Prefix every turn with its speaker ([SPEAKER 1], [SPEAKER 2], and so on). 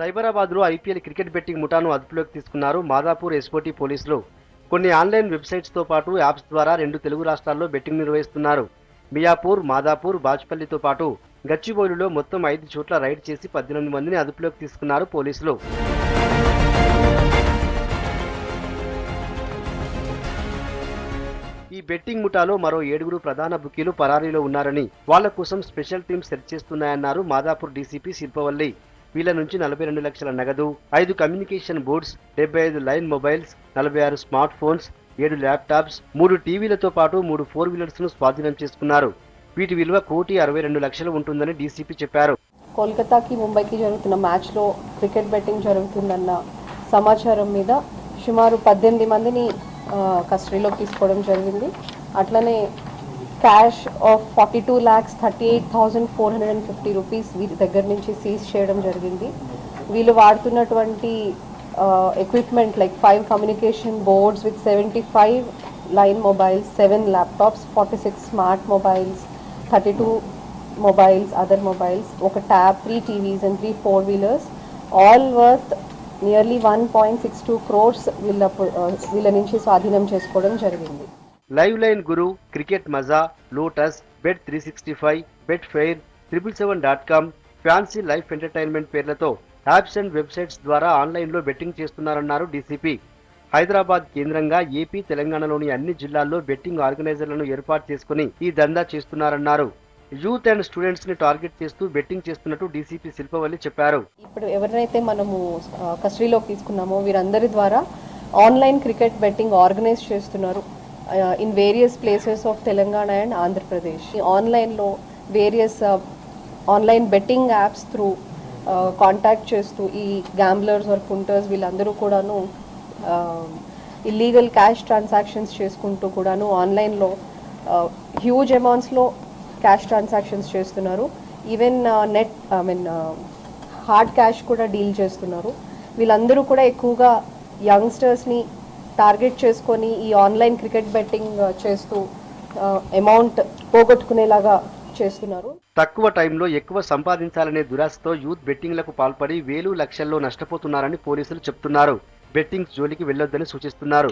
[SPEAKER 1] సైబరాబాద్లో IPL cricket betting ముఠాను అదుపులోకి తీసుకున్నారు Madhapur SOT పోలీసులు. కొన్ని ఆన్లైన్ వెబ్సైట్స్తో పాటు యాప్స్ ద్వారా 2 తెలుగు రాష్ట్రాల్లో బెట్టింగ్ నిర్వహిస్తున్నారు. మియాపూర్, మాదాపూర్, బాజ్పల్లితో పాటు గచ్చిబౌలిలో మొత్తం 5 చోట్ల రైడ్ చేసి 18 మందిని అదుపులోకి తీసుకున్నారు పోలీసులు. ఈ బెట్టింగ్ ముఠాలో మరో 7 ప్రధాన బుకీలు పరారీలో ఉన్నారని, వాళ్ల కోసం స్పెషల్ టీమ్ సెర్చ్ చేస్తున్నాయన్నారు మాదాపూర్ డీసీపీ శిల్పవల్లి. వీళ్ళ నుంచి 42 లక్షల నగదు, 5 communication boards, 75 line mobiles, 46 smart phones, 7 laptops, 3 టీవీలతో పాటు 3 4 వీలర్స్ ను స్వాధీనం చేసుకున్నారు. వీటి విలువ 1,62,00,000 ఉంటుందని డీసీపీ చెప్పారు.
[SPEAKER 2] కోల్కతాకి ముంబైకి జరుగుతున్న మ్యాచ్లో క్రికెట్ బెట్టింగ్ జరుగుతుందన్న సమాచారం మీద సుమారు 18 మందిని కస్టడీలోకి తీసుకోవడం జరిగింది. అట్లనే క్యాష్ ఆఫ్ 42,38,450 రూపీస్ వీరి దగ్గర నుంచి సీజ్ చేయడం జరిగింది. వీళ్ళు వాడుతున్నటువంటి equipment like 5 communication boards with 75 line mobiles, 7 laptops, 46 smart mobiles, 32 mobiles, other mobiles, ఒక tab, 3 TVs and 3 4 wheelers, all worth nearly 1.62 crores వీళ్ళ నుంచి స్వాధీనం చేసుకోవడం జరిగింది.
[SPEAKER 1] Live Line Guru, Cricket Maza, Lotus, Bet 365, Betfair, 777.com, Fancy Life Entertainment పేర్లతో apps and websites ద్వారా ఆన్లైన్లో betting చేస్తున్నారన్నారు DCP. Hyderabad కేంద్రంగా ఏపీ, తెలంగాణలోని అన్ని జిల్లాల్లో బెట్టింగ్ ఆర్గనైజర్లను ఏర్పాటు చేసుకుని ఈ దందా చేస్తున్నారన్నారు. యూత్ అండ్ స్టూడెంట్స్ ని టార్గెట్ చేస్తూ బెట్టింగ్ చేస్తున్నట్టు డీసీపీ శిల్పవల్లి చెప్పారు.
[SPEAKER 2] ఇప్పుడు ఎవరినైతే మనము కస్టడీలోకి తీసుకున్నామో వీరందరి ద్వారా ఆన్లైన్ క్రికెట్ బెట్టింగ్ ఆర్గనైజ్ చేస్తున్నారు in various places of Telangana and Andhra Pradesh. ఆన్లైన్లో various online betting apps through contact చేస్తూ ఈ గ్యాంబ్లర్స్ ఆర్ పుంటర్స్ వీళ్ళందరూ కూడాను ఇల్లీగల్ క్యాష్ ట్రాన్సాక్షన్స్ చేసుకుంటూ కూడాను ఆన్లైన్లో హ్యూజ్ అమౌంట్స్లో క్యాష్ ట్రాన్సాక్షన్స్ చేస్తున్నారు. ఈవెన్ హార్డ్ క్యాష్ కూడా డీల్ చేస్తున్నారు. వీళ్ళందరూ కూడా ఎక్కువగా యంగ్స్టర్స్ని టార్గెట్ చేసుకొని ఈ ఆన్లైన్ క్రికెట్ బెట్టింగ్ చేస్తూ అమౌంట్ పోగొట్టుకునేలాగా చేస్తున్నారు.
[SPEAKER 1] తక్కువ టైంలో ఎక్కువ సంపాదించాలనే దురాశతో యూత్ బెట్టింగ్లకు పాల్పడి వేలు లక్షల్లో నష్టపోతున్నారని పోలీసులు చెప్తున్నారు. బెట్టింగ్స్ జోలికి వెళ్లొద్దని సూచిస్తున్నారు.